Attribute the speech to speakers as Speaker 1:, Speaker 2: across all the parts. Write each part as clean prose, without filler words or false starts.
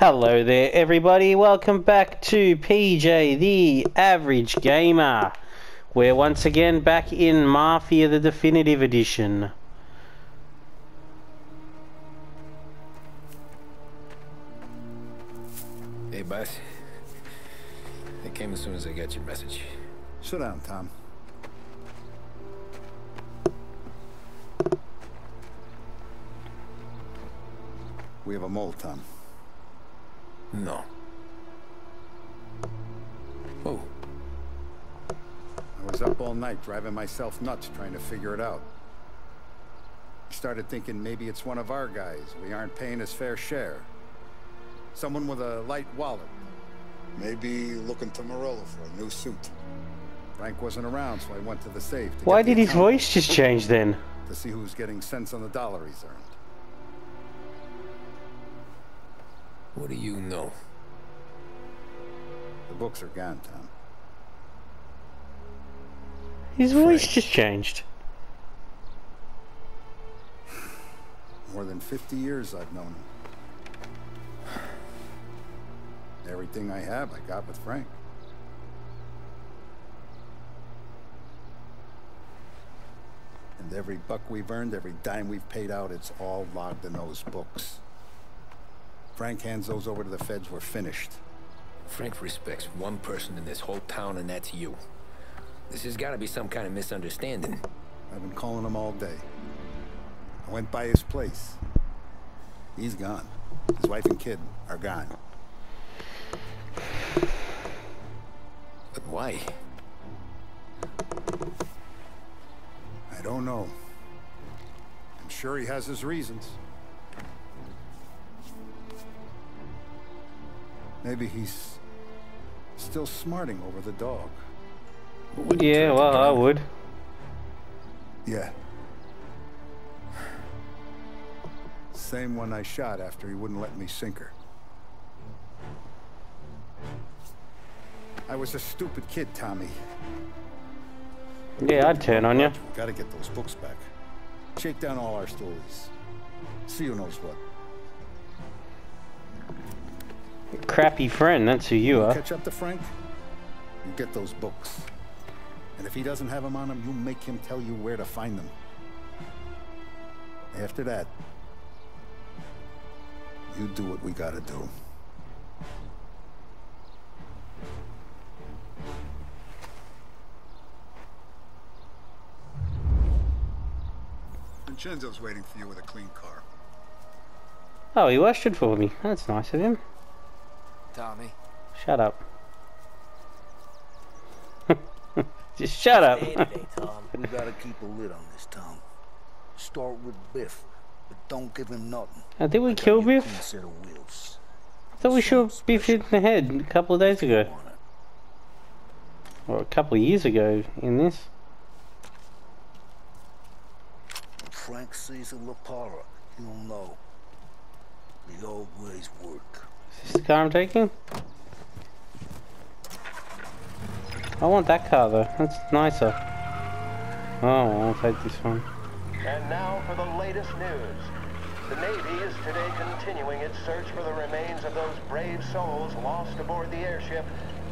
Speaker 1: Hello there everybody, welcome back to PJ the Average Gamer. We're once again back in Mafia the Definitive Edition.
Speaker 2: Hey boss, I came as soon as I got your message.
Speaker 3: Sit down, Tom. We have a mole, Tom.
Speaker 2: No. Oh.
Speaker 3: I was up all night driving myself nuts trying to figure it out. I started thinking maybe it's one of our guys. We aren't paying his fair share. Someone with a light wallet. Maybe looking to Morello for a new suit. Frank wasn't around, so I went to the safe.
Speaker 1: Why did his voice just change then?
Speaker 3: To see who's getting cents on the dollar he's earned.
Speaker 2: What do you know?
Speaker 3: The books are gone, Tom.
Speaker 1: His voice just changed.
Speaker 3: More than 50 years I've known him. Everything I have, I got with Frank. And every buck we've earned, every dime we've paid out, it's all logged in those books. Frank hands those over to the feds, we're finished.
Speaker 2: Frank respects one person in this whole town, and that's you. This has got to be some kind of misunderstanding.
Speaker 3: I've been calling him all day. I went by his place. He's gone. His wife and kid are gone.
Speaker 2: But why?
Speaker 3: I don't know. I'm sure he has his reasons. Maybe he's still smarting over the dog.
Speaker 1: Yeah, well, I would.
Speaker 3: Yeah. Same one I shot after he wouldn't let me sink her. I was a stupid kid, Tommy.
Speaker 1: Yeah, I'd turn on you.
Speaker 3: We gotta get those books back. Shake down all our stories. See who knows what.
Speaker 1: Crappy friend, that's who you are.
Speaker 3: Catch up to Frank, you get those books. And if he doesn't have them on him, you make him tell you where to find them. After that, you do what we gotta do. Vincenzo's waiting for you with a clean car.
Speaker 1: Oh, he washed it for me. That's nice of him.
Speaker 4: Tommy.
Speaker 1: Shut up. Just shut up.
Speaker 5: Today, Tom. We gotta keep a lid on this town. Start with Biff, but don't give him nothing.
Speaker 1: I think we killed Biff.
Speaker 5: Set of wheels.
Speaker 1: I thought we shot Biff in the head a couple of days ago. Or a couple of years ago in this.
Speaker 5: When Frank sees a La Parra, he'll know. The old ways work.
Speaker 1: Is this the car I'm taking? I want that car though, that's nicer. Oh, I'll take this one.
Speaker 6: And now for the latest news. The Navy is today continuing its search for the remains of those brave souls lost aboard the airship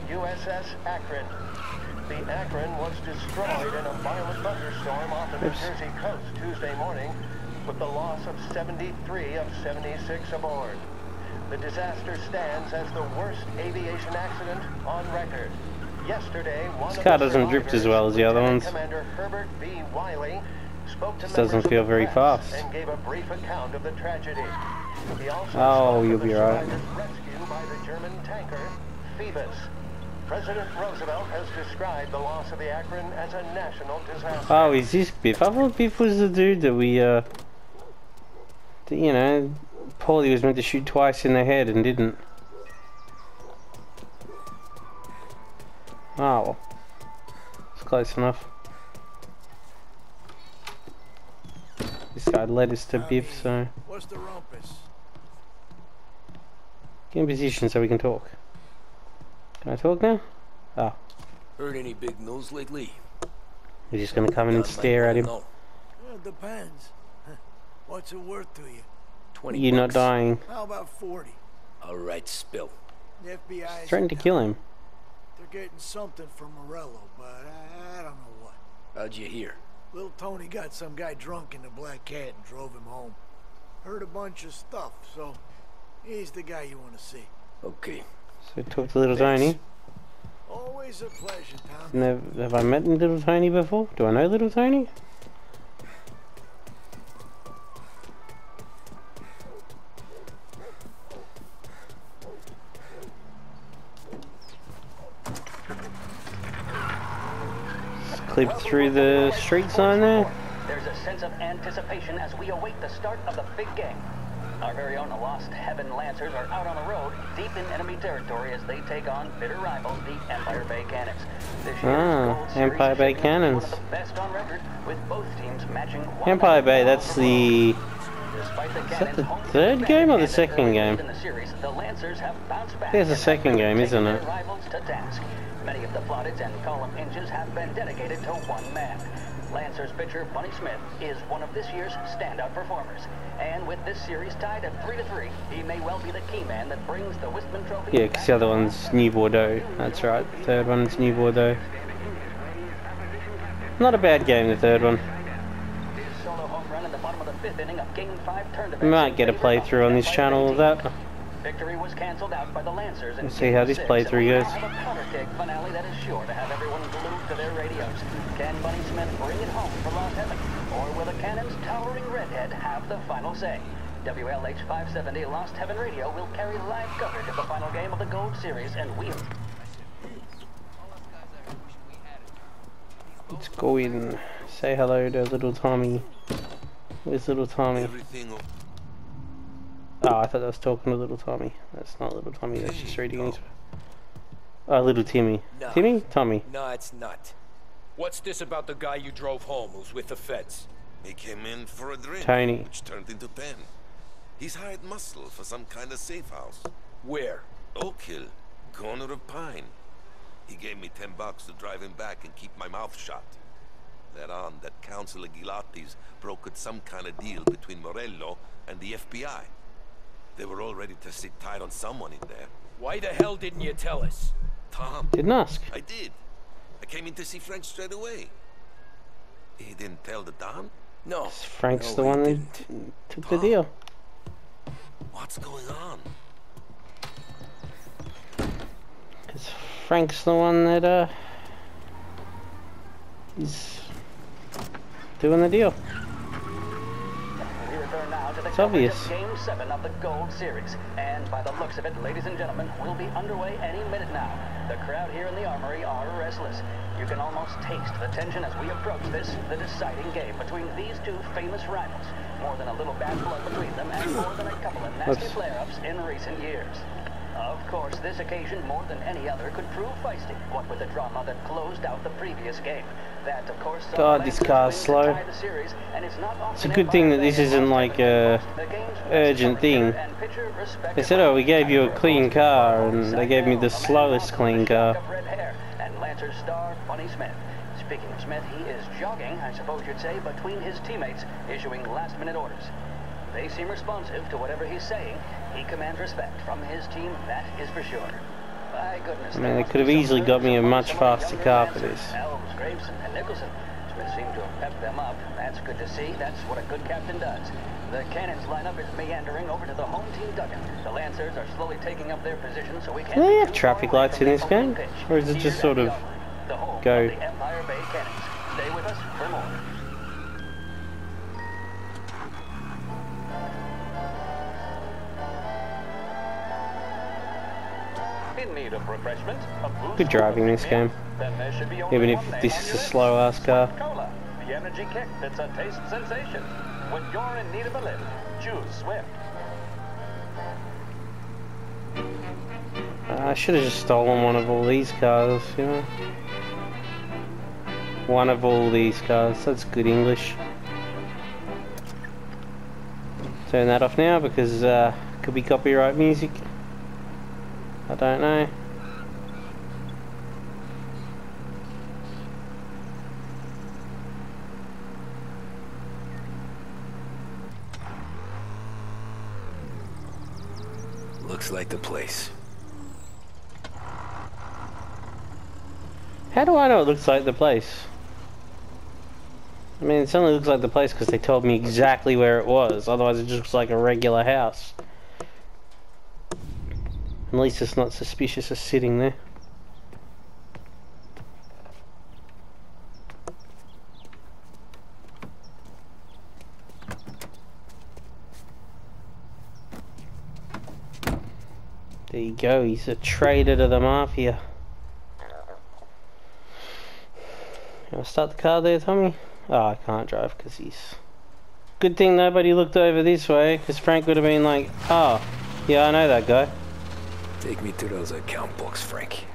Speaker 6: USS Akron. The Akron was destroyed in a violent thunderstorm off the New Jersey coast Tuesday morning, with the loss of 73 of 76 aboard. The disaster stands as the worst aviation accident on record. Yesterday, one
Speaker 1: This car doesn't drift as well as the other ones.
Speaker 6: Commander Herbert B. Wiley spoke to
Speaker 1: Just doesn't feel very fast.
Speaker 6: and gave a brief account of the tragedy. He also
Speaker 1: Oh,
Speaker 6: spoke
Speaker 1: you'll
Speaker 6: of the
Speaker 1: be right.
Speaker 6: survivors' rescue by the German tanker Phoebus. President Roosevelt has described the loss of the Akron as a national disaster.
Speaker 1: Oh, is this Biff? I thought Biff was the dude that we, that, you know, Paulie was meant to shoot twice in the head and didn't. Oh, well. It's close enough. This guy led us to Biff, so...
Speaker 4: What's the rumpus?
Speaker 1: Get in position so we can talk. Can I talk now? Oh.
Speaker 4: Heard any big news lately?
Speaker 1: You're just gonna come in and stare at him.
Speaker 4: No. It depends. What's it worth to you?
Speaker 2: 20
Speaker 1: You're not
Speaker 2: bucks.
Speaker 1: dying.
Speaker 4: How about 40?
Speaker 2: All right, spill.
Speaker 4: The FBI is
Speaker 1: Threatened to kill him.
Speaker 4: They're getting something from Morello, but I don't know what.
Speaker 2: How'd you hear?
Speaker 4: Little Tony got some guy drunk in the Black Cat and drove him home. Heard a bunch of stuff, so he's the guy you want to see.
Speaker 2: Okay.
Speaker 1: So talk to little Tony.
Speaker 4: Always a pleasure, Tom.
Speaker 1: Have I met little Tony before? Do I know little Tony? Clip through the street sign there.
Speaker 7: There's a sense of anticipation as we await the start of the big game. Our very own Lost Heaven Lancers are out on the road, deep in enemy territory as they take on bitter rivals, the Empire Bay Cannons. This year's Gold Series
Speaker 1: Empire Bay
Speaker 7: is
Speaker 1: Cannons.
Speaker 7: one of the best on record, with both teams matching one
Speaker 1: Empire Bay,
Speaker 7: another
Speaker 1: that's
Speaker 7: all the
Speaker 1: the...
Speaker 7: Despite the
Speaker 1: Is that
Speaker 7: Cannons'
Speaker 1: the
Speaker 7: home
Speaker 1: third
Speaker 7: field
Speaker 1: game or the
Speaker 7: advantage and
Speaker 1: second
Speaker 7: early
Speaker 1: game?
Speaker 7: lead in the series, the Lancers have bounced back.
Speaker 1: There's the
Speaker 7: and
Speaker 1: second
Speaker 7: have
Speaker 1: game,
Speaker 7: taken
Speaker 1: isn't it?
Speaker 7: their rivals to task. Many of the plaudits and column inches have been dedicated to one man. Lancers pitcher Bunny Smith is one of this year's standout performers. And with this series tied at 3-3, he may well be the key man that brings the Wistman Trophy.
Speaker 1: Yeah, because the other one's New Bordeaux. That's right. The third one's New Bordeaux. Not a bad game, the third one.
Speaker 7: His solo home run in the bottom of the fifth inning of Game 5 turned
Speaker 1: We might get a playthrough on this channel of that.
Speaker 7: Victory was canceled out by the Lancers.
Speaker 1: We'll see how this playthrough goes.
Speaker 7: Have a powder keg finale that is sure to have everyone glued to their radios. Can Bunny Smith bring it home for Lost Heaven? Or will the Cannon's towering redhead have the final say? WLH 570 Lost Heaven Radio will carry live coverage of the final game of the Gold Series, and we'll...
Speaker 1: Let's go in. Say hello to little Tommy. Where's little Tommy? Oh, I thought I was talking to little Tommy. That's not little Tommy, that's just reading his... Oh, little Timmy.
Speaker 2: No.
Speaker 1: Timmy? Tommy.
Speaker 2: No, it's not. What's this about the guy you drove home who's with the feds?
Speaker 8: He came in for a drink,
Speaker 1: Tony.
Speaker 8: which turned into pen. He's hired muscle for some kind of safe house.
Speaker 2: Where?
Speaker 8: Oak Hill, corner of Pine. He gave me $10 to drive him back and keep my mouth shut. Later on, that Councilor Gilatti's brokered some kind of deal between Morello and the FBI. They were all ready to sit tight on someone in there.
Speaker 2: Why the hell didn't you tell us?
Speaker 8: Tom,
Speaker 1: Didn't ask.
Speaker 8: I did. I came in to see Frank straight away. He didn't tell the Don?
Speaker 2: No.
Speaker 1: Frank's
Speaker 2: No,
Speaker 1: the
Speaker 2: he
Speaker 1: one that
Speaker 2: didn't.
Speaker 1: took the deal.
Speaker 8: What's going on?
Speaker 1: Because Frank's the one that, is doing the deal.
Speaker 7: We return now to the
Speaker 1: It's
Speaker 7: coverage
Speaker 1: obvious.
Speaker 7: of Game 7 of the Gold Series. And by the looks of it, ladies and gentlemen, we'll be underway any minute now. The crowd here in the Armory are restless. You can almost taste the tension as we approach this, the deciding game between these two famous rivals. More than a little bad blood between them, and more than a couple of nasty
Speaker 1: Oops.
Speaker 7: flare-ups in recent years. Of course, this occasion, more than any other, could prove feisty, what with the drama that closed out the previous game. That, of course, saw
Speaker 1: God,
Speaker 7: the
Speaker 1: this
Speaker 7: Lancers
Speaker 1: car's
Speaker 7: win to
Speaker 1: slow.
Speaker 7: tie the series, and it's not
Speaker 1: It's a
Speaker 7: often
Speaker 1: good thing that
Speaker 7: Empire
Speaker 1: this
Speaker 7: Bay
Speaker 1: isn't
Speaker 7: lost
Speaker 1: like
Speaker 7: heaven
Speaker 1: a
Speaker 7: lost the game's best
Speaker 1: urgent thing.
Speaker 7: hitter and pitcher,
Speaker 1: They said, oh, we gave you a clean car, and they gave me the slowest clean car.
Speaker 7: Of red hair, and Lancers star Bunny Smith. Speaking of Smith, he is jogging, I suppose you'd say, between his teammates, issuing last-minute orders. They seem responsive to whatever he's saying. He commands respect from his team, that is for sure. My goodness.
Speaker 1: I mean, they could have easily got me a much faster car for this.
Speaker 7: Elves, Graves, and Nicholson. Smith seemed to have pepped them up. That's good to see. That's what a good captain does. The Cannons lineup is meandering over to the home team dugout. The Lancers are slowly taking up their position, so we can't...
Speaker 1: Do they have
Speaker 7: be too
Speaker 1: traffic
Speaker 7: far away
Speaker 1: lights
Speaker 7: from
Speaker 1: in
Speaker 7: the
Speaker 1: this
Speaker 7: opening
Speaker 1: game?
Speaker 7: pitch.
Speaker 1: Or is it
Speaker 7: Here
Speaker 1: just
Speaker 7: at
Speaker 1: sort
Speaker 7: the
Speaker 1: of
Speaker 7: Armory, the home
Speaker 1: go?
Speaker 7: of the Empire Bay Cannons. Stay with us for more. In need of refreshment, a boost
Speaker 1: Good driving in this game.
Speaker 7: Then there should be only
Speaker 1: Even
Speaker 7: one
Speaker 1: if
Speaker 7: name
Speaker 1: this
Speaker 7: on
Speaker 1: is
Speaker 7: your
Speaker 1: a
Speaker 7: list.
Speaker 1: slow-ass car.
Speaker 7: Cola, the energy kick that's a taste sensation. When you're in need of a lift, choose Swift.
Speaker 1: I should have just stolen one of all these cars, you know. One of all these cars, that's good English. Turn that off now because could be copyright music. I don't know.
Speaker 2: Looks Looks like the place.
Speaker 1: How do I know it looks like the place? I mean, it certainly looks like the place because they told me exactly where it was. Otherwise, it just looks like a regular house. At least it's not suspicious of sitting there. There you go, he's a traitor to the Mafia. You wanna start the car there, Tommy? Oh, I can't drive because he's... Good thing nobody looked over this way, because Frank would have been like, oh, yeah, I know that guy.
Speaker 2: Take me to those account books, Frank.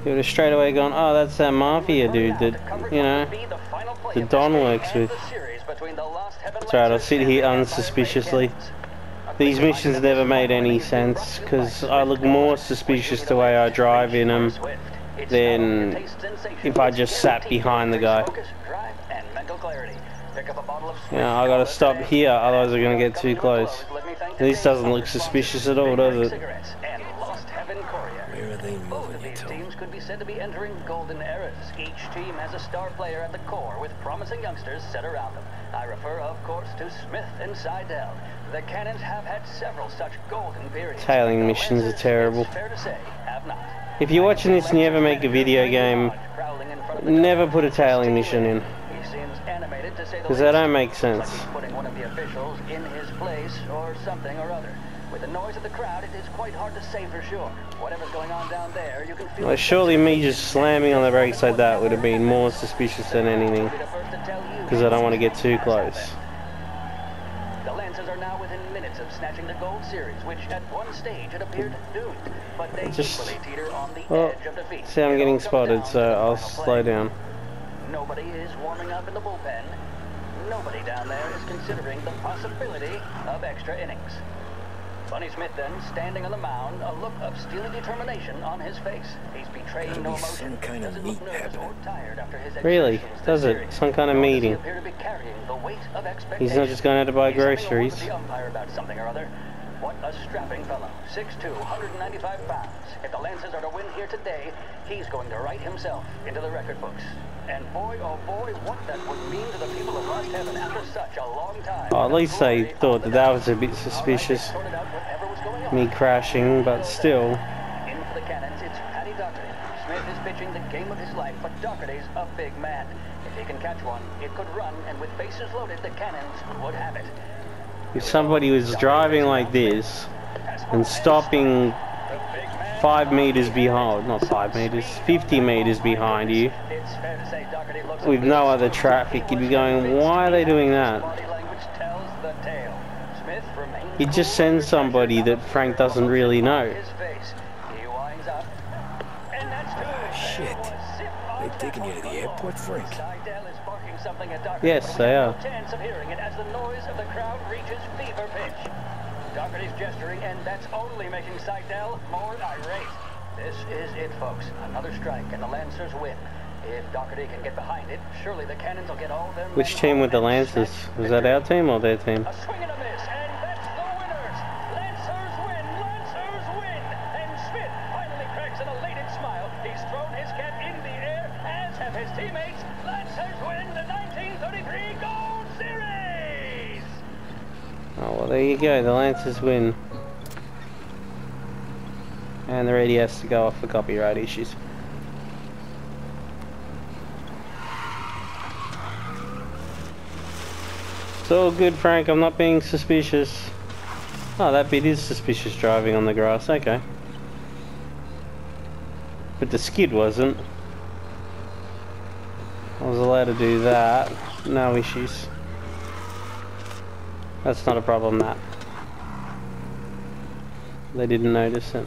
Speaker 1: He would have straight away gone, oh, that's that Mafia dude that, you know, the Don works with. That's right, I'll sit here unsuspiciously. These missions never made any sense, because I look more suspicious the way I drive in them than if I just sat behind the guy. You know, I gotta stop here, otherwise I'm gonna get too close. This doesn't look suspicious at all, does it?
Speaker 2: Where are they moving you to?
Speaker 7: Teams could be said to be entering golden eras. Each team has a star player at the core with promising youngsters set around them. I refer, of course, to Smith and Seidel. The Cannons have had several such golden periods.
Speaker 1: Tailing missions are terrible.
Speaker 7: Fair to say, have not.
Speaker 1: If you're watching this and you ever make a video game, never put a tailing mission in. Because that don't make sense.
Speaker 7: Putting one of the officials in his place or something or other. With the noise of the crowd, it is quite hard to say for sure. Whatever's going on down there, you can feel.
Speaker 1: Well, surely me just slamming on the brakes like that would have been more suspicious than anything. Because I don't want to get too close.
Speaker 7: The Lancers are now within minutes of snatching the gold series, which at one stage had appeared doomed. But they equally teeter on the edge of defeat.
Speaker 1: See, I'm getting spotted, so I'll slow down.
Speaker 7: Nobody is warming up in the bullpen. Nobody down there is considering the possibility of extra innings. Bunny Smith then, standing on the mound, a look of steely determination on his face. He's betraying no emotion.
Speaker 2: Some kind of meet happening.
Speaker 1: Really? Does it? Some kind of meeting? He's not just going out to buy groceries.
Speaker 7: The umpire about something or other. What a strapping fellow. 6'2", 195 pounds. If the Lancers are to win here today, he's going to write himself into the record books. And boy, oh boy, what that would mean to the people of Lost Heaven after such a long time.
Speaker 1: Oh, at least they thought that that was a bit suspicious. Me crashing, but still.
Speaker 7: In for the Cannons, it's Paddy Doherty. Smith is pitching the game of his life, but Doherty's a big man. If he can catch one, it could run, and with bases loaded, the Cannons would have it.
Speaker 1: If somebody was driving like this and stopping 5 meters behind, not 5 meters, 50 meters behind you with no other traffic, you'd be going, why are they doing that? He just sends somebody that Frank doesn't really know.
Speaker 2: Shit. They've taken you to the airport, Frank?
Speaker 1: Yes, they are.
Speaker 7: Doherty's gesturing, and that's only making Seidel more irate. This is it, folks. Another strike, and the Lancers win. If Doherty can get behind it, surely the Cannons will get all their.
Speaker 1: Which team with the Lancers? Was that our team or their team?
Speaker 7: A swing and a miss, and that's the winners. Lancers win! Lancers win! And Smith finally cracks an elated smile. He's thrown his cap in the air, as have his teammates. Lancers win the 1933 Gold Series!
Speaker 1: Oh, well, there you go. The Lancers win. And the radio has to go off for copyright issues. It's all good, Frank. I'm not being suspicious. Oh, that bit is suspicious, driving on the grass. Okay. But the skid wasn't. I was allowed to do that. No issues. That's not a problem, that. They didn't notice it.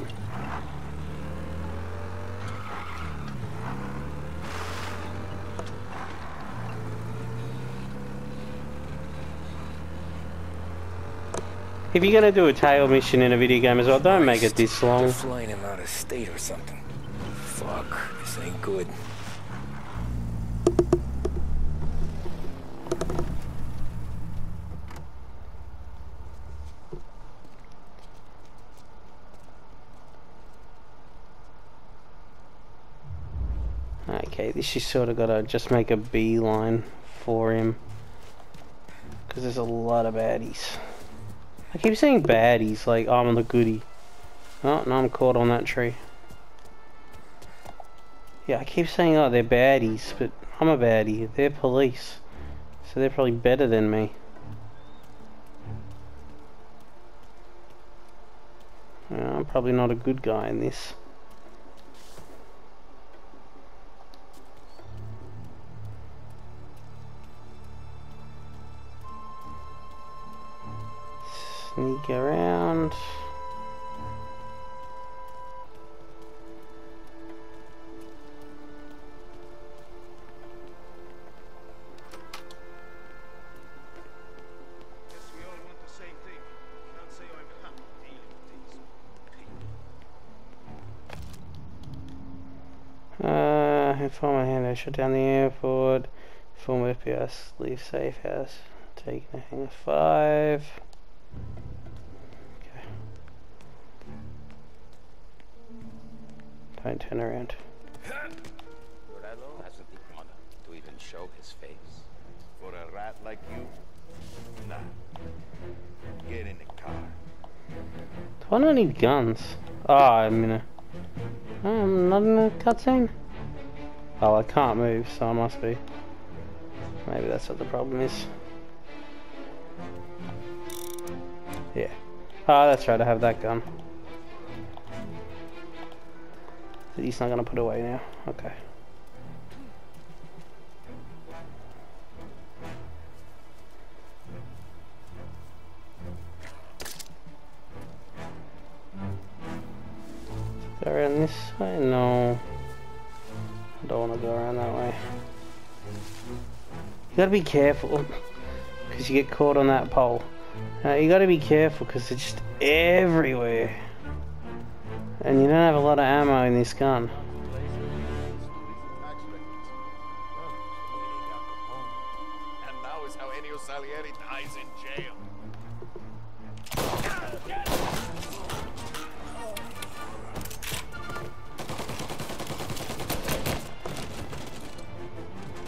Speaker 1: If you're gonna do a tail mission in a video game as well, don't make it this long.
Speaker 2: They're flying him out of state or something. Fuck, this ain't good.
Speaker 1: Okay, this is sort of gotta just make a beeline for him. Because there's a lot of baddies. I keep saying baddies, like I'm the goodie. Oh, no, I'm caught on that tree. Yeah, I keep saying, oh, they're baddies, but I'm a baddie. They're police. So they're probably better than me. Yeah, I'm probably not a good guy in this. Sneak around. Inform my hand, I shut down the airport. Inform FPS, leave safe house. Taking a hangar 5. Okay. Don't turn around.
Speaker 9: Morello hasn't the honor to even show his face.
Speaker 10: For a rat like you? Nah. Get in the car.
Speaker 1: Do I not need guns? Oh, I'm not in a cutscene? Oh, I can't move, so I must be. Maybe that's what the problem is. Yeah. Oh, that's right, I have that gun. He's not gonna put away now. Okay. Go around this way? No. I don't want to go around that way. You gotta be careful because you get caught on that pole. You gotta be careful because it's just everywhere. And you don't have a lot of ammo in this gun.
Speaker 10: And now is how Ennio Salieri dies in jail.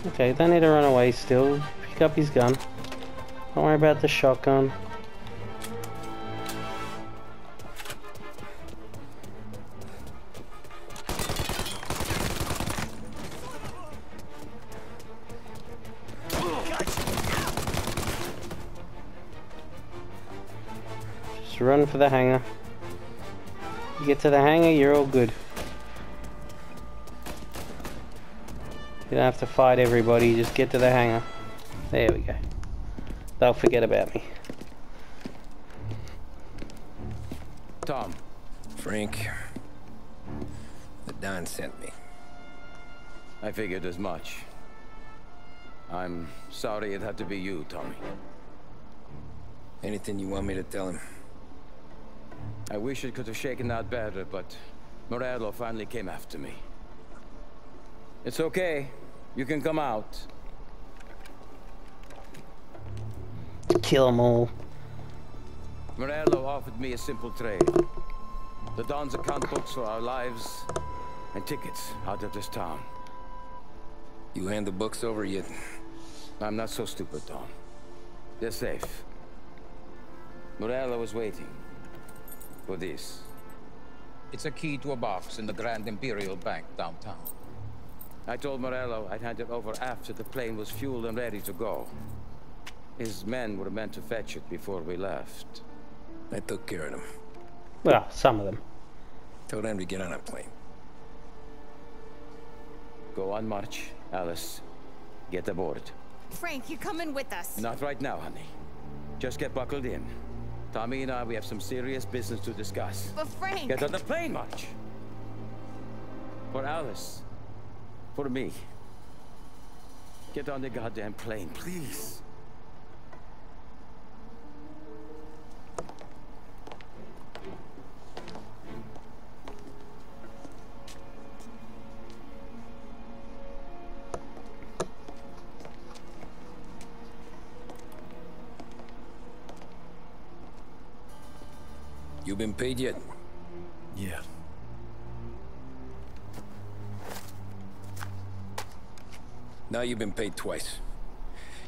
Speaker 1: Okay, don't need to run away still. Pick up his gun. Don't worry about the shotgun. Just run for the hangar. You get to the hangar, you're all good. You don't have to fight everybody, you just get to the hangar. There we go. They'll forget about me.
Speaker 2: Tom. Frank. The Don sent me.
Speaker 9: I figured as much. I'm sorry it had to be you, Tommy.
Speaker 2: Anything you want me to tell him?
Speaker 9: I wish it could have shaken out better, but Morello finally came after me. It's okay. You can come out.
Speaker 1: Kill them all.
Speaker 9: Morello offered me a simple trade. The Don's account books for our lives and tickets out of this town.
Speaker 2: You hand the books over yet?
Speaker 9: I'm not so stupid, Don. They're safe. Morello is waiting for this. It's a key to a box in the Grand Imperial Bank downtown. I told Morello I'd hand it over after the plane was fueled and ready to go. His men were meant to fetch it before we left.
Speaker 2: I took care of them.
Speaker 1: Well, some of them.
Speaker 2: Told them to get on a plane.
Speaker 9: Go on march, Alice. Get aboard.
Speaker 11: Frank, you're coming with us.
Speaker 9: Not right now, honey. Just get buckled in. Tommy and I, we have some serious business to discuss.
Speaker 11: But Frank...
Speaker 9: Get on the plane, March. For Alice. For me. Get on the goddamn plane, please.
Speaker 2: You been paid yet?
Speaker 10: Yeah.
Speaker 2: Now you've been paid twice.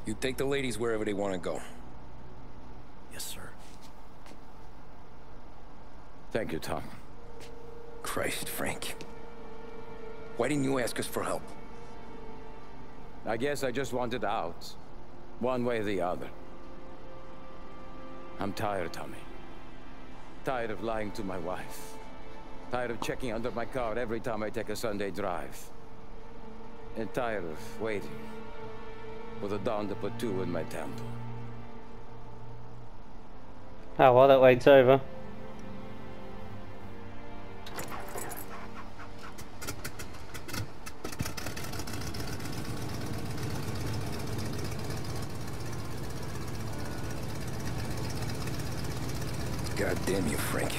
Speaker 2: You take the ladies wherever they want to go.
Speaker 4: Yes, sir.
Speaker 9: Thank you, Tom.
Speaker 2: Christ, Frank. Why didn't you ask us for help?
Speaker 9: I guess I just wanted out. One way or the other. I'm tired, Tommy. Tired of lying to my wife. Tired of checking under my car every time I take a Sunday drive. And tired of waiting for the dawn to put two in my temple.
Speaker 1: Oh, well, that wait's over.
Speaker 2: God damn you, Frank.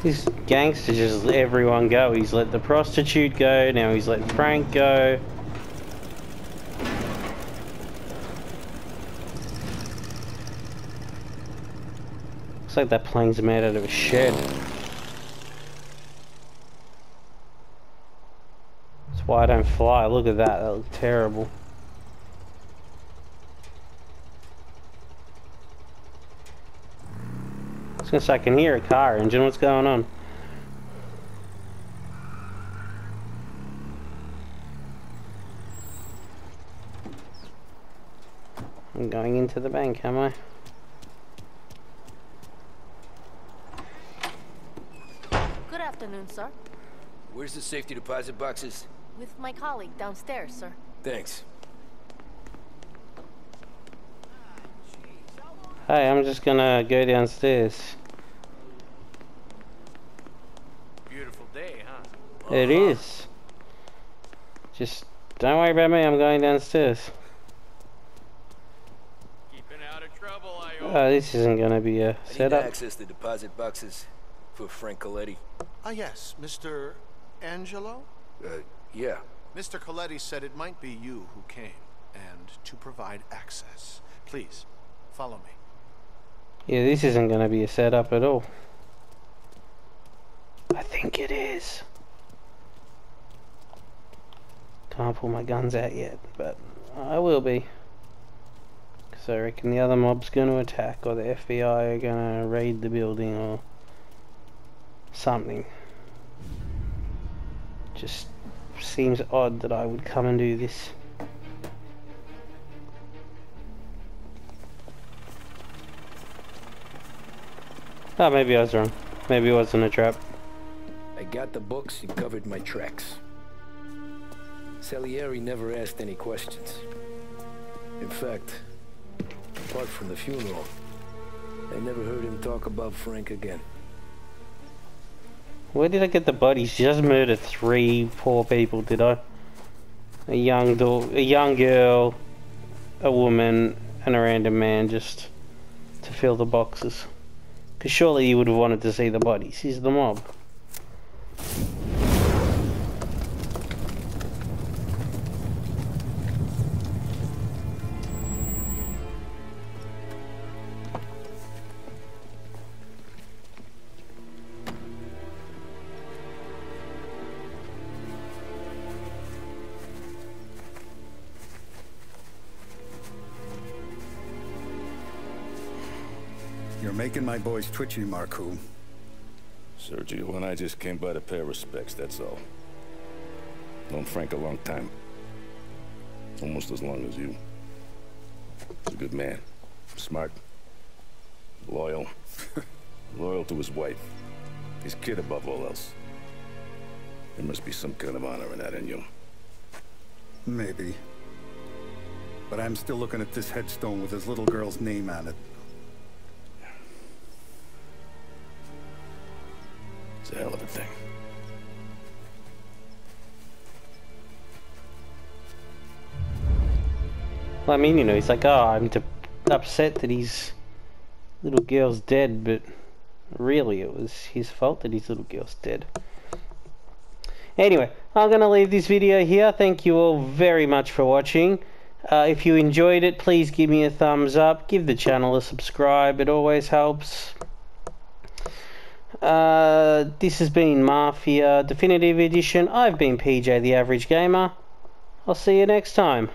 Speaker 1: This gangster just let everyone go. He's let the prostitute go, now he's let Frank go. Looks like that plane's made out of a shed. That's why I don't fly. Look at that, that looks terrible. I was gonna say I can hear a car engine. What's going on? I'm going into the bank, am I?
Speaker 12: Good afternoon, sir.
Speaker 2: Where's the safety deposit boxes?
Speaker 12: With my colleague downstairs, sir.
Speaker 2: Thanks.
Speaker 1: Hey, I'm just gonna go downstairs.
Speaker 10: Beautiful day, huh?
Speaker 1: It is. Just don't worry about me, I'm going downstairs.
Speaker 10: Keeping out of trouble, I hope.
Speaker 1: Oh, this isn't gonna be a
Speaker 2: I need to
Speaker 1: setup.
Speaker 2: access the deposit boxes for Frank Coletti.
Speaker 13: Ah, yes, Mr. Angelo?
Speaker 2: Yeah.
Speaker 13: Mr. Coletti said it might be you who came, and to provide access. Please, follow me.
Speaker 1: Yeah, this isn't gonna be a setup at all. I think it is. Can't pull my guns out yet, but I will be. Because I reckon the other mob's gonna attack, or the FBI are gonna raid the building, or something. Just seems odd that I would come and do this. Oh, maybe I was wrong. Maybe it wasn't a trap.
Speaker 2: I got the books and covered my tracks. Salieri never asked any questions. In fact, apart from the funeral, I never heard him talk about Frank again.
Speaker 1: Where did I get the bodies? Just murdered 3 poor people, did I? A young girl, a woman, and a random man, just to fill the boxes. Because surely you would have wanted to see the bodies. He's the mob.
Speaker 3: You're making my boys twitchy, Marcoux.
Speaker 14: Sergio and I just came by to pay respects, that's all. Known Frank a long time. Almost as long as you. He's a good man. Smart. Loyal. Loyal to his wife. His kid above all else. There must be some kind of honor in that in you.
Speaker 3: Maybe. But I'm still looking at this headstone with his little girl's name on it.
Speaker 14: It's a hell of a thing.
Speaker 1: Well, I mean, you know, he's like, oh, I'm upset that his little girl's dead, but really it was his fault that his little girl's dead. Anyway, I'm going to leave this video here. Thank you all very much for watching. If you enjoyed it, please give me a thumbs up. Give the channel a subscribe. It always helps. This has been Mafia Definitive Edition. I've been PJ the Average Gamer. I'll see you next time.